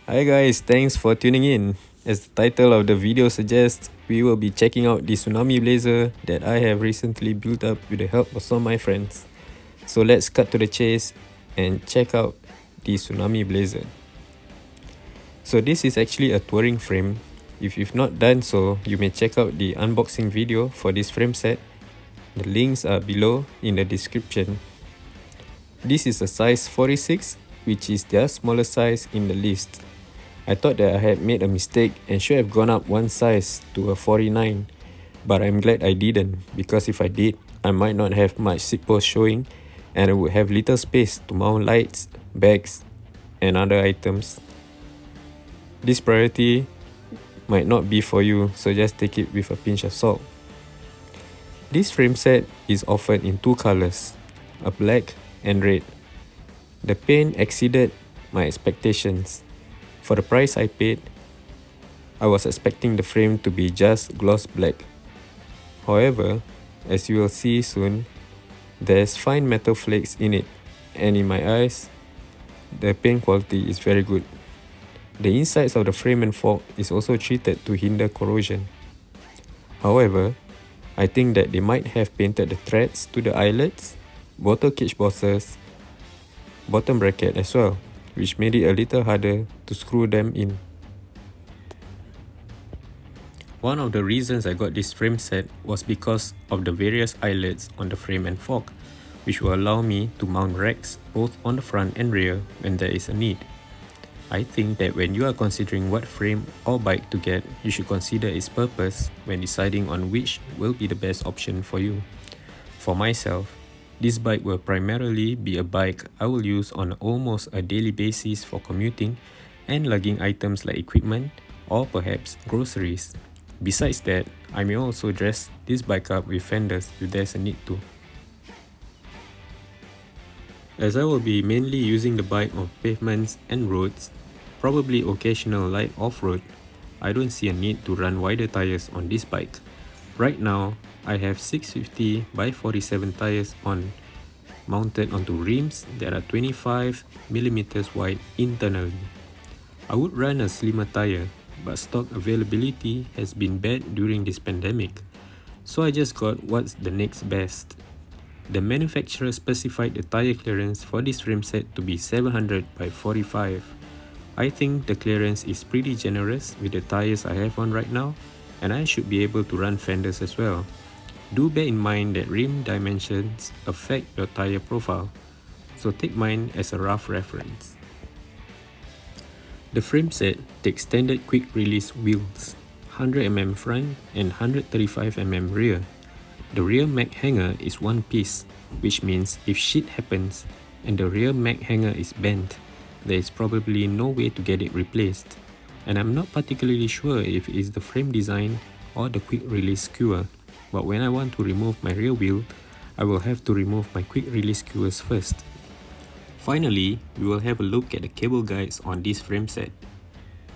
Hi guys, thanks for tuning in. As the title of the video suggests, we will be checking out the Tsunami Blazer that I have recently built up with the help of some of my friends. So let's cut to the chase and check out the Tsunami Blazer. So this is actually a touring frame. If you've not done so, you may check out the unboxing video for this frame set. The links are below in the description. This is a size 46, which is their smallest size in the list. I thought that I had made a mistake and should have gone up one size to a 49, but I'm glad I didn't, because if I did, I might not have much seat post showing and I would have little space to mount lights, bags, and other items. This priority might not be for you, so just take it with a pinch of salt. This frame set is offered in two colors, a black and red. The paint exceeded my expectations. For the price I paid, I was expecting the frame to be just gloss black. However, as you will see soon, there's fine metal flakes in it, and in my eyes, the paint quality is very good. The insides of the frame and fork is also treated to hinder corrosion. However, I think that they might have painted the threads to the eyelets, bottle cage bosses, bottom bracket as well, which made it a little harder to screw them in. One of the reasons I got this frame set was because of the various eyelets on the frame and fork, which will allow me to mount racks both on the front and rear when there is a need. I think that when you are considering what frame or bike to get, you should consider its purpose when deciding on which will be the best option for you. For myself, this bike will primarily be a bike I will use on almost a daily basis for commuting and lugging items like equipment or perhaps groceries. Besides that, I may also dress this bike up with fenders if there's a need to. As I will be mainly using the bike on pavements and roads, probably occasional light off-road, I don't see a need to run wider tires on this bike. Right now, I have 650 by 47 tires mounted onto rims that are 25mm wide internally. I would run a slimmer tire, but stock availability has been bad during this pandemic, so I just got what's the next best. The manufacturer specified the tire clearance for this frame set to be 700 by 45. I think the clearance is pretty generous with the tires I have on right now, and I should be able to run fenders as well. Do bear in mind that rim dimensions affect your tire profile, so take mine as a rough reference. The frame set takes standard quick release wheels, 100mm front and 135mm rear. The rear mag hanger is one piece, which means if shit happens and the rear mag hanger is bent, there is probably no way to get it replaced. And I'm not particularly sure if it is the frame design or the quick release skewer, but when I want to remove my rear wheel, I will have to remove my quick release skewers first. Finally, we will have a look at the cable guides on this frame set.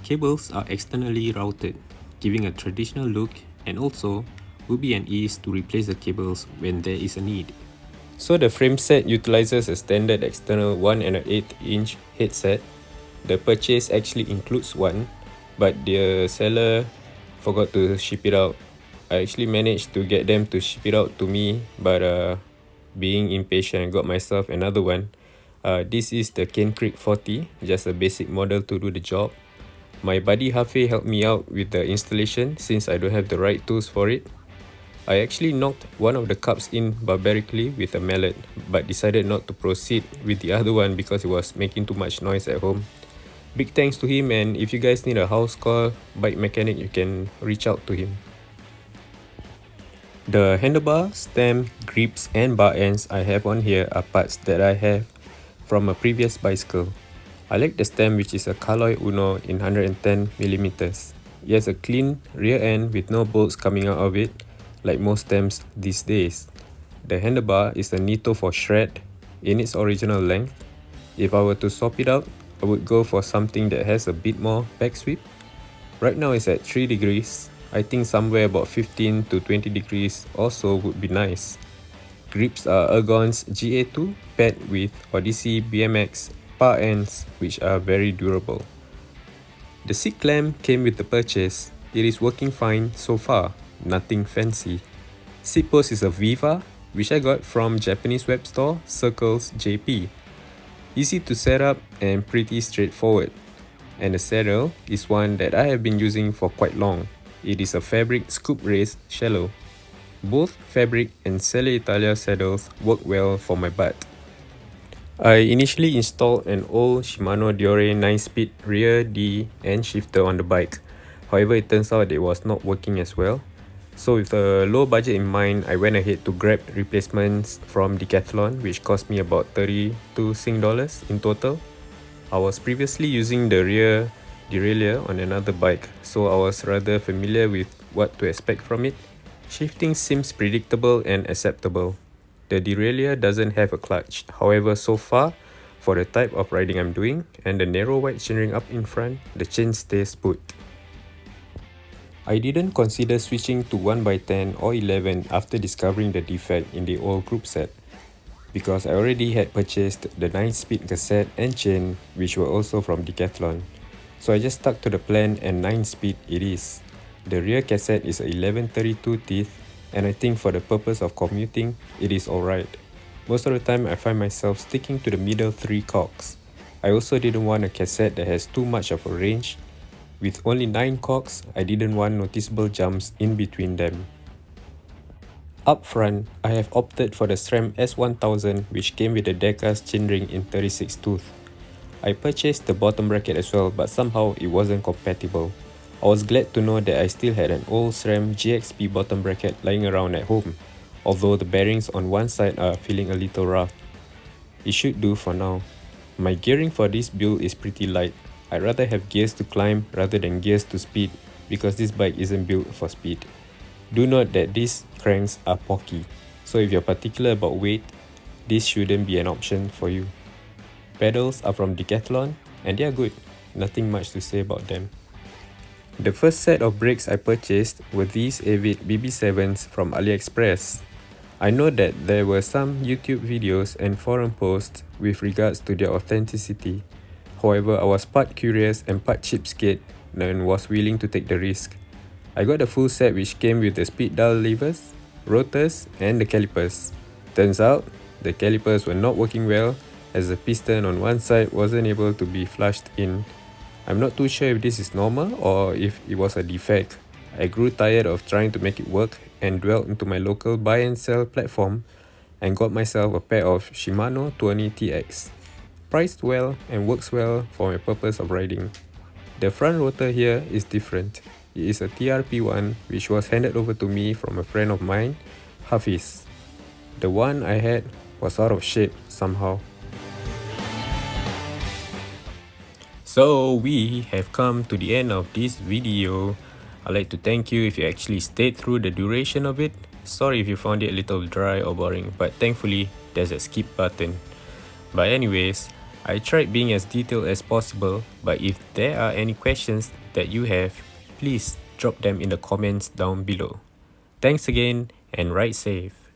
Cables are externally routed, giving a traditional look, and also will be an ease to replace the cables when there is a need. So the frame set utilizes a standard external 1.8 inch headset. The purchase actually includes one, but the seller forgot to ship it out. I actually managed to get them to ship it out to me, but being impatient, I got myself another one. This is the Cane Creek 40, just a basic model to do the job. My buddy Hafe helped me out with the installation since I don't have the right tools for it. I actually knocked one of the cups in barbarically with a mallet, but decided not to proceed with the other one because it was making too much noise at home. Big thanks to him, and if you guys need a house call bike mechanic, you can reach out to him. The handlebar, stem, grips and bar ends I have on here are parts that I have from a previous bicycle. I like the stem, which is a Caloi Uno in 110mm. It has a clean rear end with no bolts coming out of it, like most stems these days. The handlebar is a Nitto for shred in its original length. If I were to swap it out, I would go for something that has a bit more back sweep. Right now it's at 3 degrees. I think somewhere about 15 to 20 degrees also would be nice. Grips are Ergon's GA2 paired with Odyssey BMX bar ends, which are very durable. The seat clamp came with the purchase. It is working fine so far, nothing fancy. Seat post is a Viva, which I got from Japanese web store Circles JP. Easy to set up and pretty straightforward. And the saddle is one that I have been using for quite long. It is a fabric scoop race shallow. Both fabric and Selle Italia saddles work well for my butt. I initially installed an old Shimano Diore 9-speed rear D and shifter on the bike. However, it turns out it was not working as well. So with a low budget in mind, I went ahead to grab replacements from Decathlon, which cost me about 32 Sing dollars in total. I was previously using the rear derailleur on another bike, so I was rather familiar with what to expect from it. Shifting seems predictable and acceptable. The derailleur doesn't have a clutch, however so far, for the type of riding I'm doing and the narrow white chainring up in front, the chain stays put. I didn't consider switching to 1x10 or 11 after discovering the defect in the old group set, because I already had purchased the 9-speed cassette and chain, which were also from Decathlon. So I just stuck to the plan and 9-speed it is. The rear cassette is a 1132 teeth, and I think for the purpose of commuting, it is alright. Most of the time I find myself sticking to the middle 3 cogs. I also didn't want a cassette that has too much of a range. With only 9 cogs, I didn't want noticeable jumps in between them. Up front, I have opted for the SRAM S1000, which came with the Decas chainring in 36 tooth. I purchased the bottom bracket as well, but somehow it wasn't compatible. I was glad to know that I still had an old SRAM GXP bottom bracket lying around at home, although the bearings on one side are feeling a little rough. It should do for now. My gearing for this build is pretty light. I'd rather have gears to climb rather than gears to speed, because this bike isn't built for speed. Do note that these cranks are porky, so if you're particular about weight, this shouldn't be an option for you. Pedals are from Decathlon and they are good, nothing much to say about them. The first set of brakes I purchased were these Avid BB7s from AliExpress. I know that there were some YouTube videos and forum posts with regards to their authenticity. However, I was part curious and part cheapskate and was willing to take the risk. I got the full set, which came with the speed dial levers, rotors and the calipers. Turns out, the calipers were not working well as the piston on one side wasn't able to be flushed in. I'm not too sure if this is normal or if it was a defect. I grew tired of trying to make it work and dwelled into my local buy and sell platform and got myself a pair of Shimano 20TX. Priced well and works well for my purpose of riding. The front rotor here is different. It is a TRP one, which was handed over to me from a friend of mine, Hafiz. The one I had was out of shape somehow. So we have come to the end of this video. I'd like to thank you if you actually stayed through the duration of it. Sorry if you found it a little dry or boring, but thankfully there's a skip button. But anyways, I tried being as detailed as possible, but if there are any questions that you have, please drop them in the comments down below. Thanks again and ride safe.